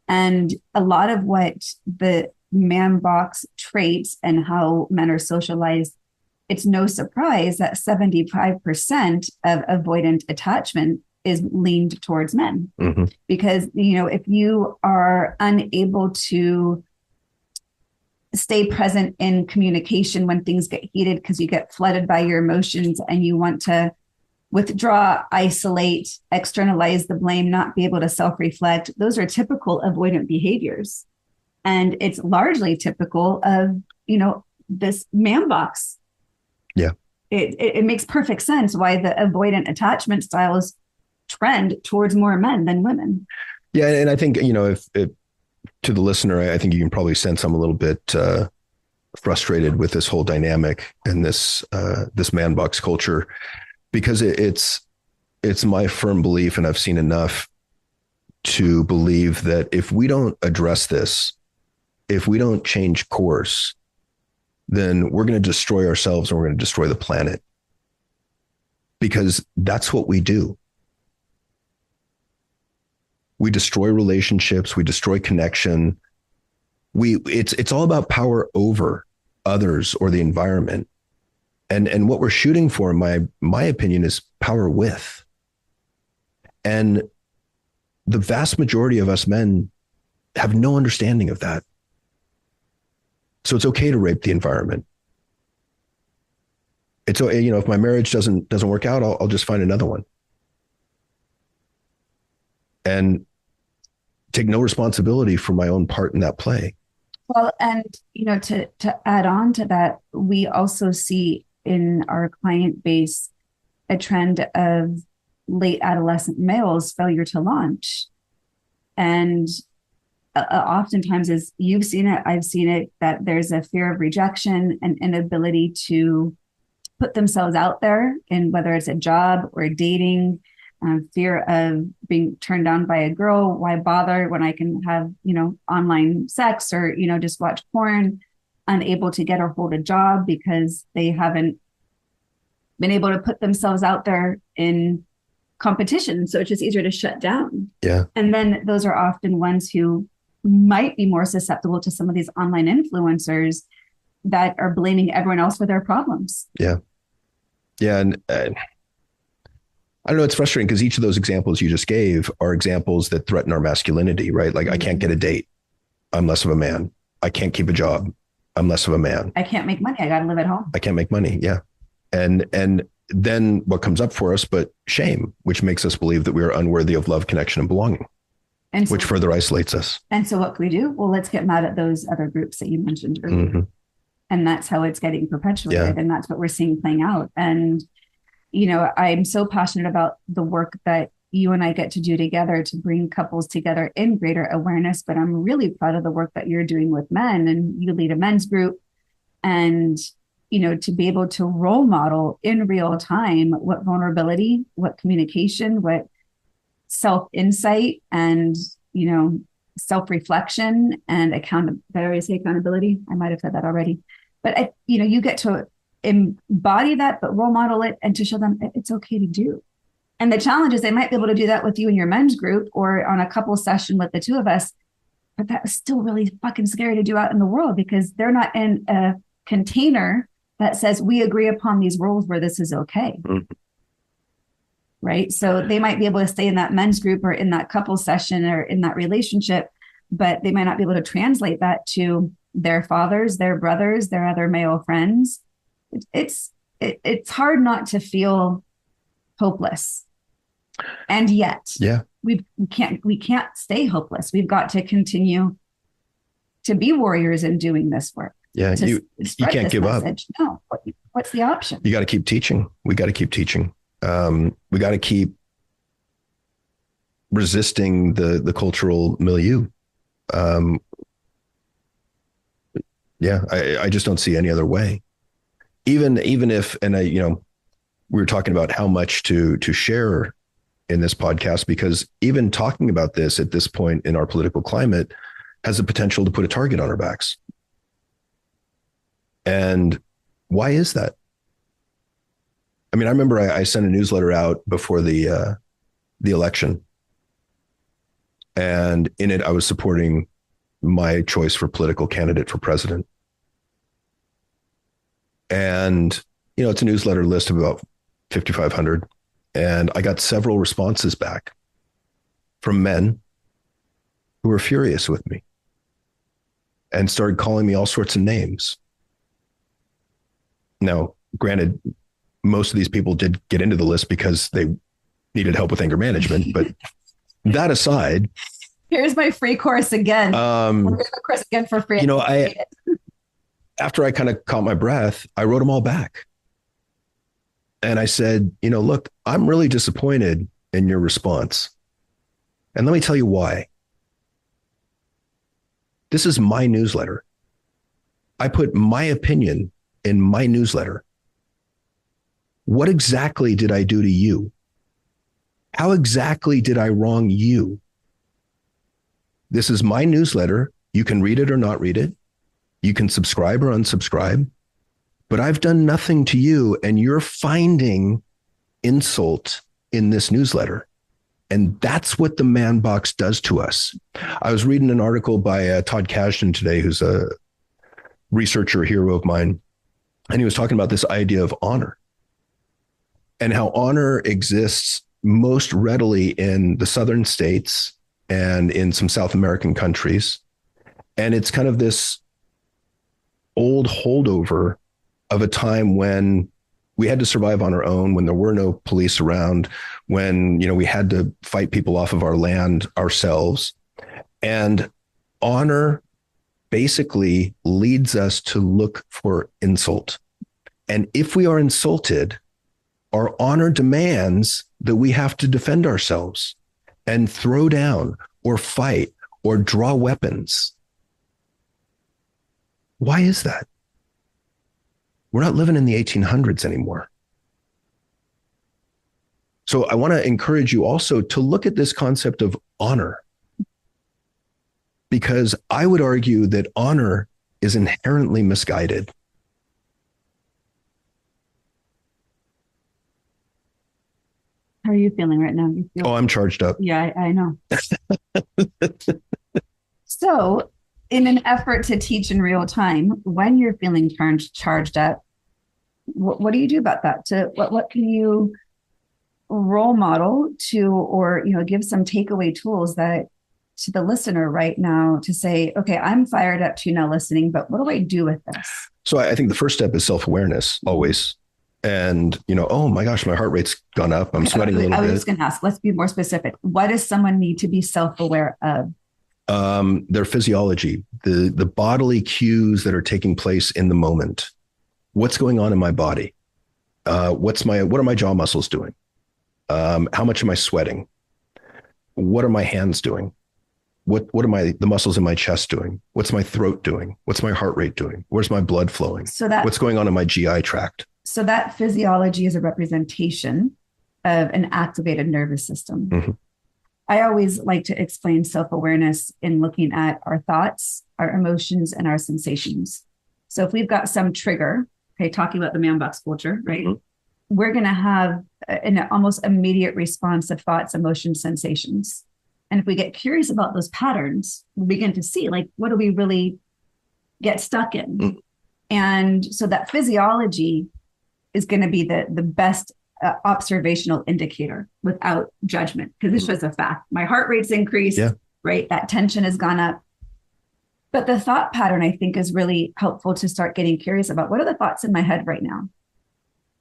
And a lot of what the man box traits and how men are socialized, it's no surprise that 75% of avoidant attachment is leaned towards men. Mm-hmm. Because, if you are unable to stay present in communication when things get heated because you get flooded by your emotions and you want to withdraw, isolate, externalize the blame, not be able to self-reflect, those are typical avoidant behaviors. And it's largely typical of, this man box. Yeah. It makes perfect sense why the avoidant attachment styles trend towards more men than women. Yeah. And I think, if to the listener, I think you can probably sense I'm a little bit frustrated with this whole dynamic and this man box culture, because it's my firm belief, and I've seen enough to believe that if we don't address this, if we don't change course, then we're going to destroy ourselves and we're going to destroy the planet, because that's what we do. We destroy relationships. We destroy connection. It's all about power over others or the environment. And what we're shooting for, in my opinion, is power with. And the vast majority of us men have no understanding of that. So it's okay to rape the environment. It's, you know, if my marriage doesn't work out, I'll just find another one. And take no responsibility for my own part in that play. Well, and, you know, to add on to that, we also see in our client base a trend of late adolescent males' failure to launch. And oftentimes, as you've seen it, I've seen it, that there's a fear of rejection and inability to put themselves out there in whether it's a job or dating, fear of being turned down by a girl. Why bother when I can have, you know, online sex or, you know, just watch porn, unable to get or hold a job because they haven't been able to put themselves out there in competition. So it's just easier to shut down. Yeah. And then those are often ones who might be more susceptible to some of these online influencers that are blaming everyone else for their problems. Yeah. Yeah. And I don't know, it's frustrating because each of those examples you just gave are examples that threaten our masculinity, right? Like, I can't get a date, I'm less of a man. I can't keep a job, I'm less of a man. I can't make money, I got to live at home. I can't make money. Yeah. And then what comes up for us, but shame, which makes us believe that we are unworthy of love, connection, and belonging, and so, which further isolates us. And so what can we do? Well, let's get mad at those other groups that you mentioned earlier. Mm-hmm. And that's how it's getting perpetuated. Yeah. And that's what we're seeing playing out. And, you know, I'm so passionate about the work that you and I get to do together to bring couples together in greater awareness. But I'm really proud of the work that you're doing with men, and you lead a men's group. And, you know, to be able to role model in real time what vulnerability, what communication, what self-insight, and, you know, self-reflection and accountability. I might have said that already, but you know, you get to embody that, but role model it and to show them it's okay to do. And the challenge is they might be able to do that with you in your men's group or on a couple session with the two of us, but that's still really fucking scary to do out in the world because they're not in a container that says we agree upon these rules where this is okay. Mm-hmm. Right. So they might be able to stay in that men's group or in that couple session or in that relationship, but they might not be able to translate that to their fathers, their brothers, their other male friends. It's hard not to feel hopeless. And yet, yeah, we can't stay hopeless. We've got to continue to be warriors in doing this work. Yeah, you can't give message. Up. No, what's the option? You got to keep teaching. We got to keep teaching. We got to keep resisting the cultural milieu. I just don't see any other way. Even if, and we were talking about how much to share in this podcast, because even talking about this at this point in our political climate has the potential to put a target on our backs. And why is that? I mean, I remember I sent a newsletter out before the election, and in it, I was supporting my choice for political candidate for president. And, it's a newsletter list of about 5,500. And I got several responses back from men who were furious with me and started calling me all sorts of names. Now, granted, most of these people did get into the list because they needed help with anger management. But that aside, here's my free course again. We're going to course again for free. After I kind of caught my breath, I wrote them all back. And I said, look, I'm really disappointed in your response. And let me tell you why. This is my newsletter. I put my opinion in my newsletter. What exactly did I do to you? How exactly did I wrong you? This is my newsletter. You can read it or not read it. You can subscribe or unsubscribe. But I've done nothing to you, and you're finding insult in this newsletter. And that's what the man box does to us. I was reading an article by Todd Kashdan today, who's a researcher hero of mine. And he was talking about this idea of honor and how honor exists most readily in the southern states and in some South American countries. And it's kind of this old holdover of a time when we had to survive on our own, when there were no police around, when, we had to fight people off of our land ourselves. And honor basically leads us to look for insult. And if we are insulted, our honor demands that we have to defend ourselves and throw down or fight or draw weapons. Why is that? We're not living in the 1800s anymore. So I want to encourage you also to look at this concept of honor, because I would argue that honor is inherently misguided. How are you feeling right now? You feel? Oh, I'm charged up. Yeah, I know. So, in an effort to teach in real time, when you're feeling charged up, what do you do about that? What can you role model to, or give some takeaway tools that to the listener right now to say, okay, I'm fired up to now listening, but what do I do with this? So I think the first step is self-awareness always. And, oh my gosh, my heart rate's gone up. I'm sweating a little bit. I was just going to ask, let's be more specific. What does someone need to be self-aware of? Their physiology, the bodily cues that are taking place in the moment. What's going on in my body? What are my jaw muscles doing? How much am I sweating? What are my hands doing? What are the muscles in my chest doing? What's my throat doing? What's my heart rate doing? Where's my blood flowing? What's going on in my GI tract? So that physiology is a representation of an activated nervous system. Mm-hmm. I always like to explain self-awareness in looking at our thoughts, our emotions, and our sensations. So if we've got some trigger, okay, talking about the man box culture, right? Mm-hmm. We're going to have an almost immediate response of thoughts, emotions, sensations. And if we get curious about those patterns, we'll begin to see, like, what do we really get stuck in? Mm-hmm. And so that physiology is going to be the best observational indicator without judgment, because it's just a fact. My heart rate's increased, right? That tension has gone up. But the thought pattern, I think, is really helpful to start getting curious about what are the thoughts in my head right now,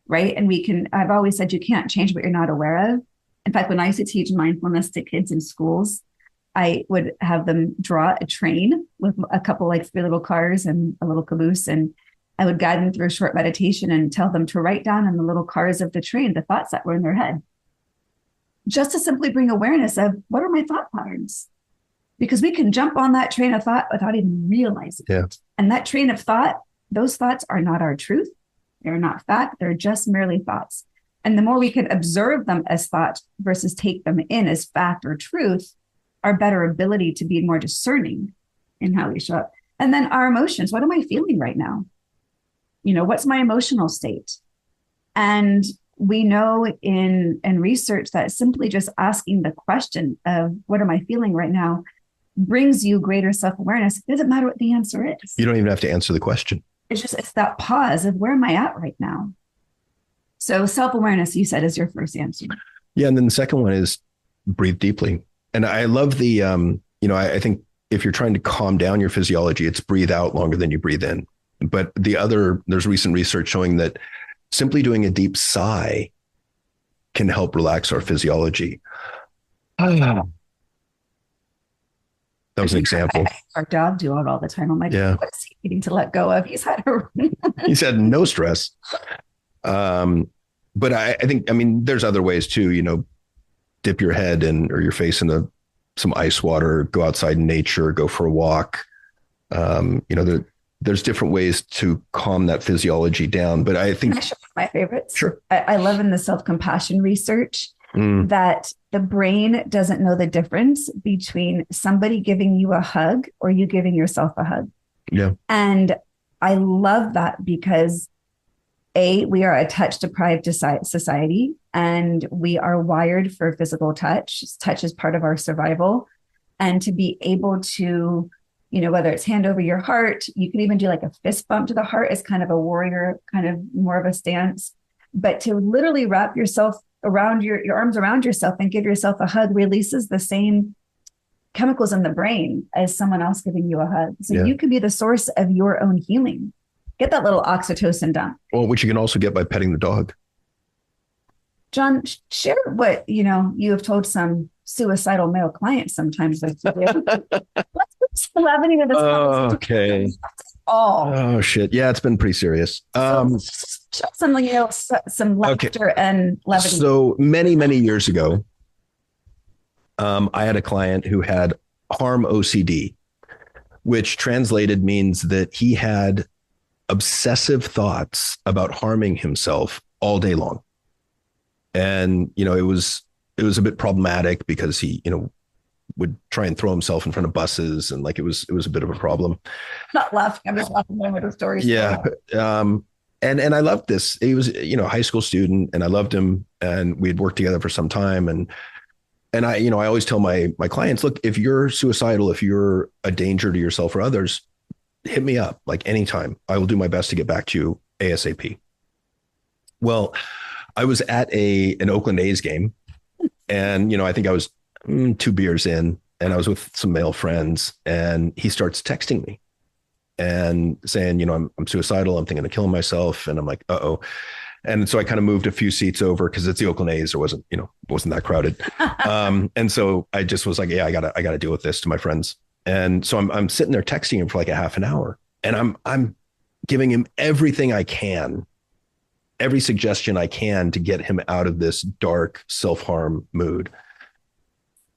right? And I've always said you can't change what you're not aware of. In fact, when I used to teach mindfulness to kids in schools, I would have them draw a train with a couple like 3 little cars and a little caboose, and I would guide them through a short meditation and tell them to write down in the little cars of the train the thoughts that were in their head, just to simply bring awareness of what are my thought patterns, because we can jump on that train of thought without even realizing it. And that train of thought, those thoughts are not our truth. They're not fact. They're just merely thoughts. And the more we can observe them as thought versus take them in as fact or truth, our better ability to be more discerning in how we show up. And then our emotions. What am I feeling right now? What's my emotional state? And we know in research that simply just asking the question of what am I feeling right now brings you greater self-awareness. It doesn't matter what the answer is. You don't even have to answer the question. It's that pause of where am I at right now? So self-awareness, you said, is your first answer. Yeah. And then the second one is breathe deeply. And I love the, I think if you're trying to calm down your physiology, it's breathe out longer than you breathe in. But there's recent research showing that simply doing a deep sigh can help relax our physiology. That was an example. Our dog do it all the time. I'm like, what is he needing to let go of? He's had no stress. But I think, there's other ways too, dip your head or your face in some ice water, go outside in nature, go for a walk. There's different ways to calm that physiology down. But I think my favorites. Sure. I love in the self-compassion research that the brain doesn't know the difference between somebody giving you a hug or you giving yourself a hug. Yeah. And I love that because we are a touch deprived society, and we are wired for physical touch. Touch is part of our survival. And to be able to, whether it's hand over your heart, you can even do like a fist bump to the heart as kind of a warrior, kind of more of a stance, but to literally wrap yourself around your arms around yourself and give yourself a hug releases the same chemicals in the brain as someone else giving you a hug. So Yeah. you can be the source of your own healing. Get that little oxytocin dump. Well, which you can also get by petting the dog. John, share what you have told some suicidal male clients sometimes that you do. Let's put some levity to this conversation. Okay. All. Oh shit. Yeah, it's been pretty serious. So some some laughter and levity. So many years ago, I had a client who had harm OCD, which translated means that he had obsessive thoughts about harming himself all day long. And, it was a bit problematic because he, would try and throw himself in front of buses, and like it was a bit of a problem. Not laughing, I'm just laughing at the stories. Yeah. And I loved this. He was, a high school student, and I loved him, and we had worked together for some time. And I always tell my clients, look, if you're suicidal, if you're a danger to yourself or others, hit me up like anytime. I will do my best to get back to you ASAP. Well, I was at an Oakland A's game, and, I think I was 2 beers in, and I was with some male friends, and he starts texting me and saying, I'm suicidal. I'm thinking of killing myself. And I'm like, uh-oh. And so I kind of moved a few seats over because it's the Oakland A's. There wasn't that crowded. And so I just was like, yeah, I gotta deal with this to my friends. And so I'm sitting there texting him for like a half an hour, and I'm giving him everything I can, every suggestion I can to get him out of this dark self-harm mood.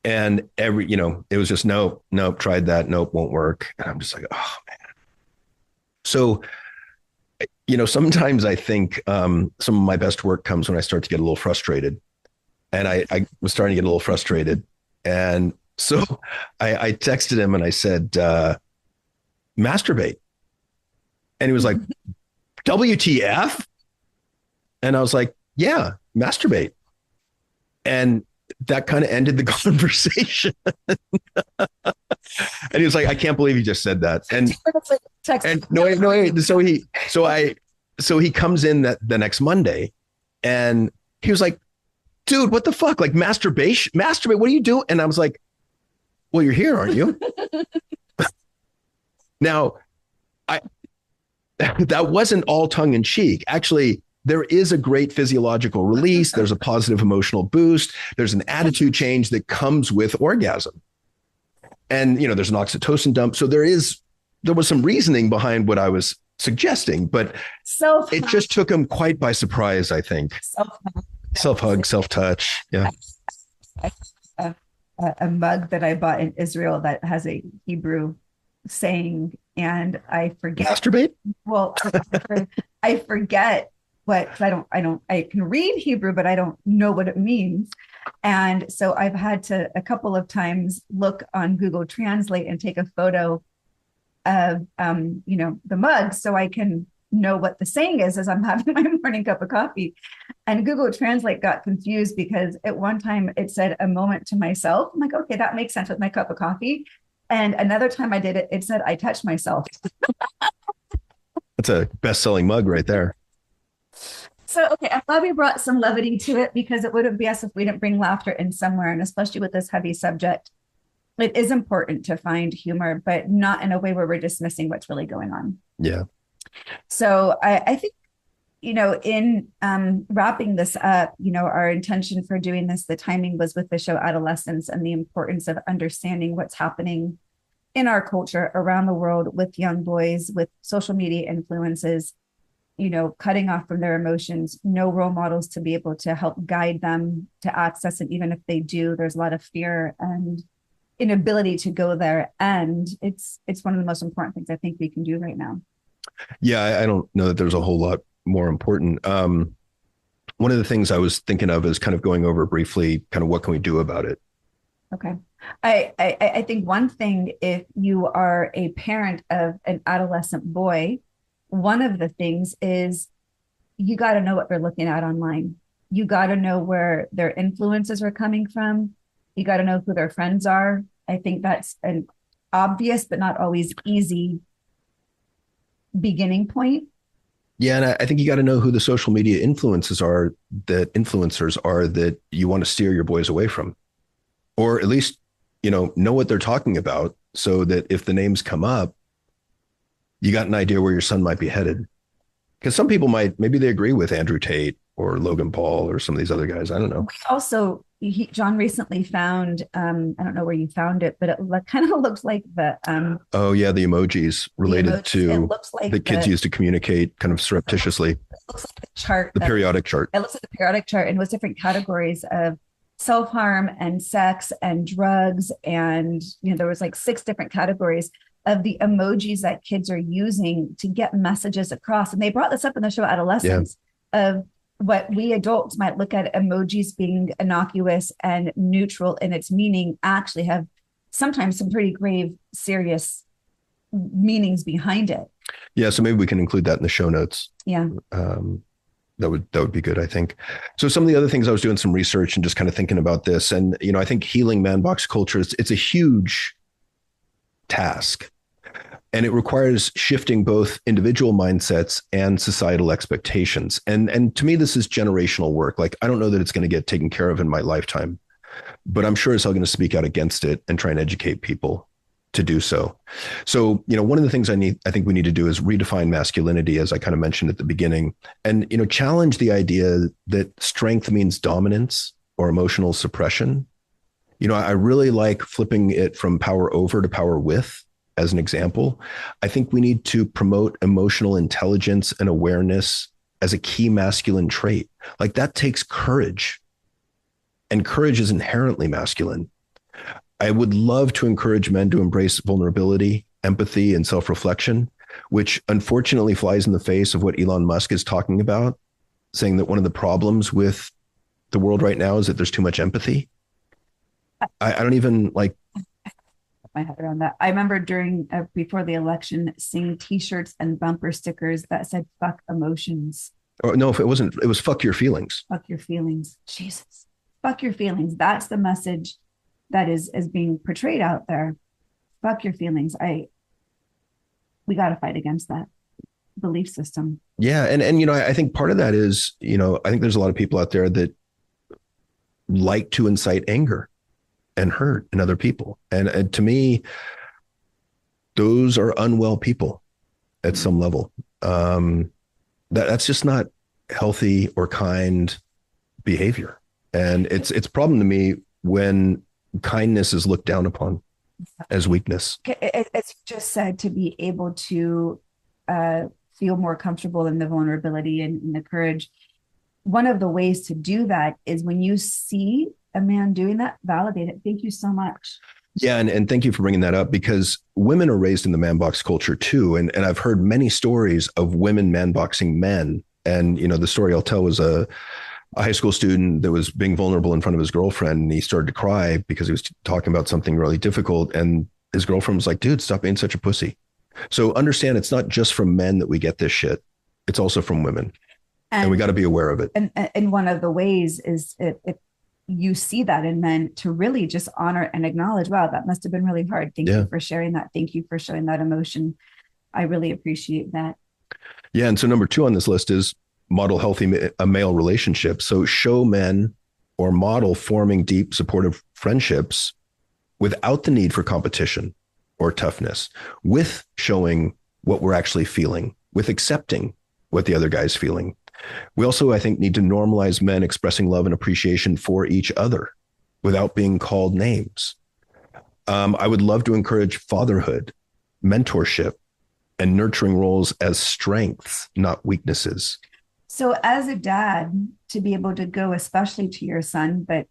And it was just, nope, tried that. Nope, won't work. And I'm just like, oh man. So, sometimes I think some of my best work comes when I start to get a little frustrated. And I was starting to get a little frustrated. And so I texted him and I said, masturbate. And he was like, WTF? And I was like, yeah, masturbate. And that kind of ended the conversation. And he was like, I can't believe you just said that. And so he comes in the next Monday, and he was like, dude, what the fuck? Like masturbate, what do you do? And I was like, well, you're here, aren't you? Now, that wasn't all tongue in cheek. Actually, there is a great physiological release. There's a positive emotional boost. There's an attitude change that comes with orgasm. And, there's an oxytocin dump. So there was some reasoning behind what I was suggesting, but it just took him quite by surprise, I think. Self-hug, self-touch. Yeah. A mug that I bought in Israel that has a Hebrew saying, and I forget. Masturbate? Well, I forget what, I can read Hebrew, but I don't know what it means. And so I've had to a couple of times look on Google Translate and take a photo of, the mug so I can know what the saying is as I'm having my morning cup of coffee. And Google Translate got confused because at one time it said a moment to myself. I'm like, okay, that makes sense with my cup of coffee. And another time I did it, it said I touched myself. That's a best-selling mug right there. So, okay, I'm glad we brought some levity to it, because it wouldn't be us if we didn't bring laughter in somewhere. And especially with this heavy subject, it is important to find humor, but not in a way where we're dismissing what's really going on. Yeah. So I think, in wrapping this up, our intention for doing this, the timing was with the show Adolescence, and the importance of understanding what's happening in our culture around the world with young boys, with social media influences, cutting off from their emotions, no role models to be able to help guide them to access. And even if they do, there's a lot of fear and inability to go there. And it's one of the most important things I think we can do right now. Yeah, I don't know that there's a whole lot more important. One of the things I was thinking of is kind of going over briefly, kind of what can we do about it? Okay. I think one thing, if you are a parent of an adolescent boy, one of the things is you got to know what they're looking at online. You got to know where their influences are coming from. You got to know who their friends are. I think that's an obvious, but not always easy beginning point. Yeah, and I think you got to know who the social media influencers are that you want to steer your boys away from, or at least, know what they're talking about so that if the names come up, you got an idea where your son might be headed. Because some people maybe they agree with Andrew Tate or Logan Paul or some of these other guys. I don't know. Also, John recently found, I don't know where you found it, but it kind of looks like Oh yeah, the emojis the related emojis. It to looks like that kids use to communicate kind of surreptitiously. it looks like the chart The that periodic chart. it looks like the periodic chart, and with different categories of self-harm and sex and drugs, and there was like 6 different categories of the emojis that kids are using to get messages across. And they brought this up in the show Yeah. Adolescence, of what we adults might look at emojis being innocuous and neutral in its meaning actually have sometimes some pretty grave, serious meanings behind it. Yeah. So maybe we can include that in the show notes. Yeah. That would be good, I think. So some of the other things, I was doing some research and just kind of thinking about this, and I think healing man box culture it's a huge task, and it requires shifting both individual mindsets and societal expectations. And to me, this is generational work. Like, I don't know that it's going to get taken care of in my lifetime, but I'm sure it's all going to speak out against it and try and educate people to do so. So, one of the things I think we need to do is redefine masculinity, as I kind of mentioned at the beginning, and, challenge the idea that strength means dominance or emotional suppression. I really like flipping it from power over to power with as an example. I think we need to promote emotional intelligence and awareness as a key masculine trait. Like, that takes courage, and courage is inherently masculine. I would love to encourage men to embrace vulnerability, empathy, and self-reflection, which unfortunately flies in the face of what Elon Musk is talking about, saying that one of the problems with the world right now is that there's too much empathy. I don't even like My head around that. I remember before the election, seeing T-shirts and bumper stickers that said "fuck emotions." or no, if it wasn't, it was fuck your feelings. Fuck your feelings. Jesus. Fuck your feelings. That's the message that is being portrayed out there. Fuck your feelings. We got to fight against that belief system. Yeah. And I think part of that is, I think there's a lot of people out there that like to incite anger and hurt in other people. And to me, those are unwell people at some level. That's just not healthy or kind behavior. And it's a problem to me when kindness is looked down upon as weakness. It's just said to be able to feel more comfortable in the vulnerability and the courage. One of the ways to do that is when you see a man doing that, validate it. Thank you so much. Yeah. And thank you for bringing that up, because women are raised in the man box culture too. And I've heard many stories of women man boxing men. And, the story I'll tell was a high school student that was being vulnerable in front of his girlfriend, and he started to cry because he was talking about something really difficult. And his girlfriend was like, dude, stop being such a pussy. So understand, it's not just from men that we get this shit. It's also from women. And we got to be aware of it. And one of the ways is if you see that in men, to really just honor and acknowledge, wow, that must have been really hard. Thank you for sharing that. Thank you for showing that emotion. I really appreciate that. Yeah. And so number 2 on this list is model healthy male relationships. So show men, or model forming deep, supportive friendships without the need for competition or toughness, with showing what we're actually feeling, with accepting what the other guy's feeling. We also, I think, need to normalize men expressing love and appreciation for each other without being called names. I would love to encourage fatherhood, mentorship, and nurturing roles as strengths, not weaknesses. So as a dad, to be able to go, especially to your son, but,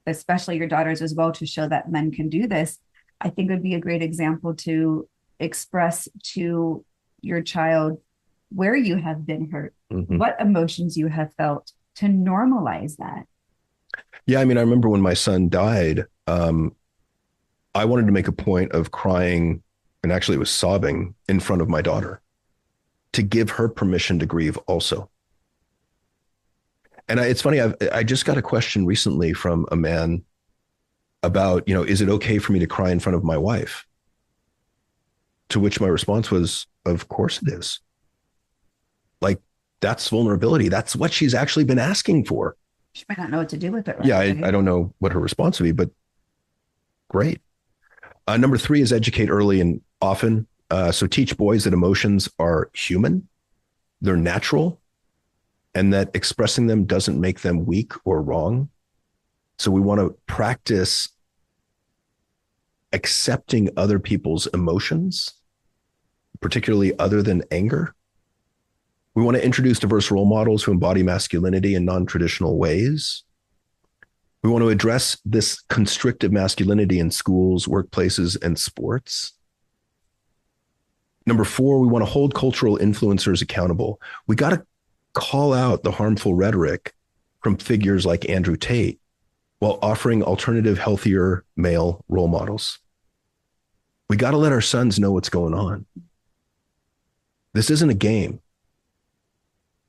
especially your daughters as well, to show that men can do this, I think would be a great example to express to your child where you have been hurt, what emotions you have felt, to normalize that. Yeah. I mean, I remember when my son died, I wanted to make a point of crying, and actually it was sobbing, in front of my daughter, to give her permission to grieve also. And it's funny, I just got a question recently from a man about, is it okay for me to cry in front of my wife? To which my response was, of course it is. Like, that's vulnerability. That's what she's actually been asking for. She might not know what to do with it. Right Yeah, away. I don't know what her response would be, but great. Number three is educate early and often. So teach boys that emotions are human, they're natural, and that expressing them doesn't make them weak or wrong. So we want to practice accepting other people's emotions, particularly other than anger. We want to introduce diverse role models who embody masculinity in non-traditional ways. We want to address this constrictive masculinity in schools, workplaces, and sports. Number four, we want to hold cultural influencers accountable. We got to call out the harmful rhetoric from figures like Andrew Tate while offering alternative, healthier male role models. We got to let our sons know what's going on. This isn't a game.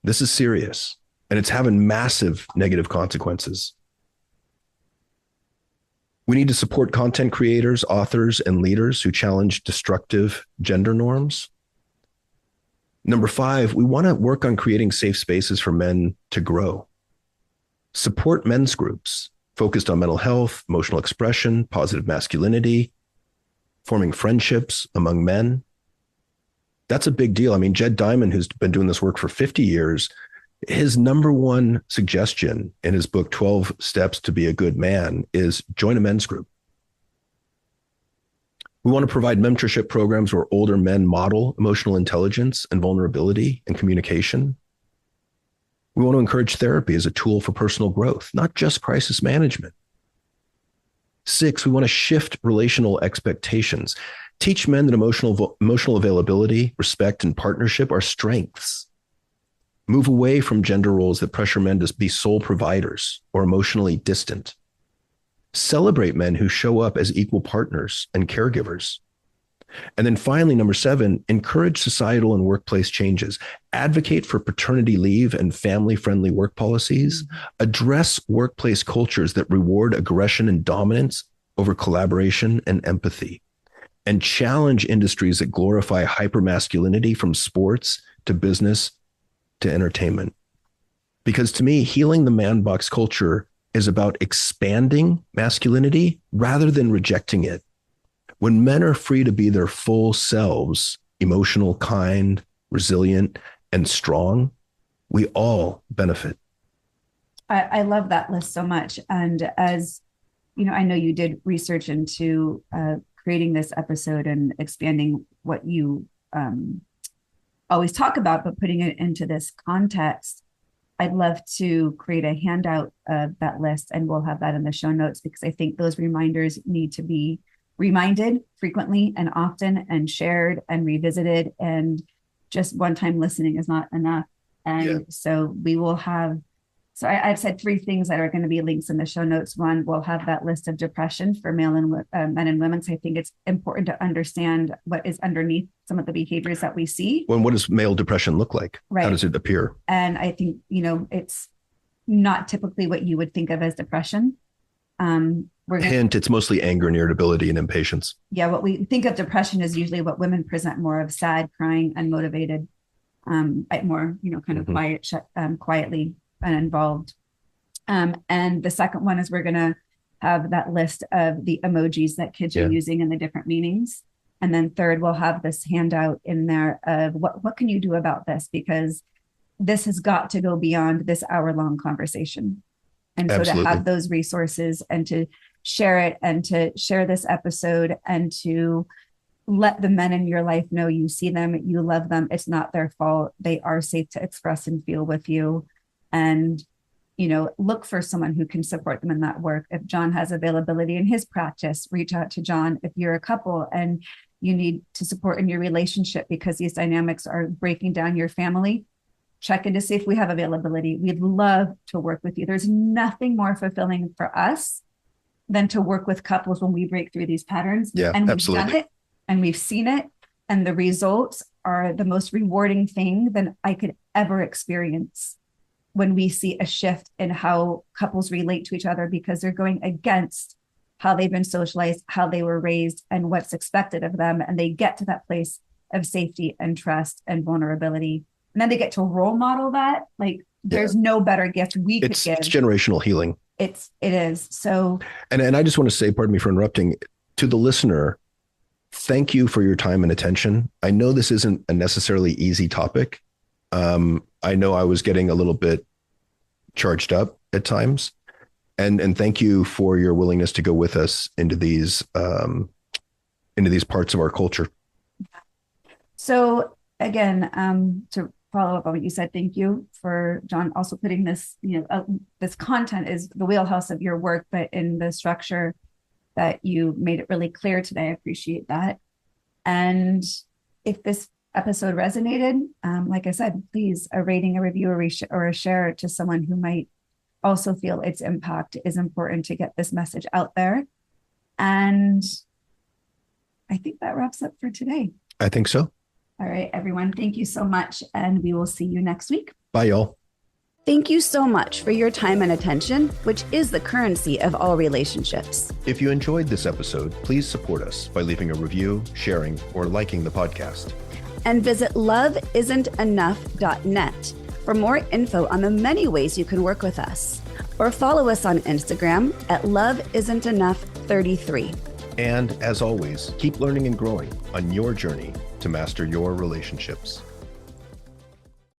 This is serious, and it's having massive negative consequences. We need to support content creators, authors, and leaders who challenge destructive gender norms. Number five, we want to work on creating safe spaces for men to grow. Support men's groups focused on mental health, emotional expression, positive masculinity, forming friendships among men. That's a big deal. I mean, Jed Diamond, who's been doing this work for 50 years, his number one suggestion in his book, 12 Steps to Be a Good Man, is join a men's group. We want to provide mentorship programs where older men model emotional intelligence and vulnerability and communication. We want to encourage therapy as a tool for personal growth, not just crisis management. 6, we want to shift relational expectations. Teach men that emotional availability, respect, and partnership are strengths. Move away from gender roles that pressure men to be sole providers or emotionally distant. Celebrate men who show up as equal partners and caregivers. And then finally, number 7, encourage societal and workplace changes. Advocate for paternity leave and family-friendly work policies. Address workplace cultures that reward aggression and dominance over collaboration and empathy. And challenge industries that glorify hypermasculinity, from sports to business to entertainment. Because to me, healing the man box culture is about expanding masculinity rather than rejecting it. When men are free to be their full selves, emotional, kind, resilient, and strong, we all benefit. I love that list so much. And as you know, I know you did research into creating this episode and expanding what you always talk about, but putting it into this context. I'd love to create a handout of that list, and we'll have that in the show notes, because I think those reminders need to be reminded frequently and often, and shared and revisited, and just one-time listening is not enough. And so we will have, so I've said 3 things that are going to be links in the show notes. One, we'll have that list of depression for male and men and women. So I think it's important to understand what is underneath some of the behaviors that we see. Well, what does male depression look like? Right. How does it appear? And I think, you know, it's not typically what you would think of as depression. Hint, it's mostly anger and irritability and impatience. Yeah, what we think of depression is usually what women present more of: sad, crying, unmotivated, more, you know, kind of quiet, quietly uninvolved. And the second one is we're going to have that list of the emojis that kids are using and the different meanings. And then third, we'll have this handout in there of what can you do about this? Because this has got to go beyond this hour-long conversation. And so to have those resources and to share it, and to share this episode, and to let the men in your life know you see them, you love them. It's not their fault. They are safe to express and feel with you. And, you know, look for someone who can support them in that work. If John has availability in his practice, reach out to John. If you're a couple and you need to support in your relationship because these dynamics are breaking down your family, check in to see if we have availability. We'd love to work with you. There's nothing more fulfilling for us than to work with couples when we break through these patterns. Yeah, and we've absolutely. done it, and we've seen it, and the results are the most rewarding thing than I could ever experience when we see a shift in how couples relate to each other, because they're going against how they've been socialized, how they were raised, and what's expected of them. And they get to that place of safety and trust and vulnerability. and then they get to role model that. Like, there's no better gift we could give. It's generational healing. It is. So, and I just want to say, pardon me for interrupting, to the listener, thank you for your time and attention. I know this isn't a necessarily easy topic. I know I was getting a little bit charged up at times, and thank you for your willingness to go with us into these parts of our culture. So again, to follow up on what you said, thank you for John also putting this, this content is the wheelhouse of your work, but in the structure that you made it really clear today. I appreciate that. And if this episode resonated, like I said, please a rating, a review, or a share to someone who might also feel its impact is important to get this message out there. And I think that wraps up for today. I think so. All right, everyone. Thank you so much. And we will see you next week. Bye, y'all. Thank you so much for your time and attention, which is the currency of all relationships. If you enjoyed this episode, please support us by leaving a review, sharing, or liking the podcast. And visit loveisn'tenough.net for more info on the many ways you can work with us. Or follow us on Instagram at loveisn'tenough33. And as always, keep learning and growing on your journey to master your relationships.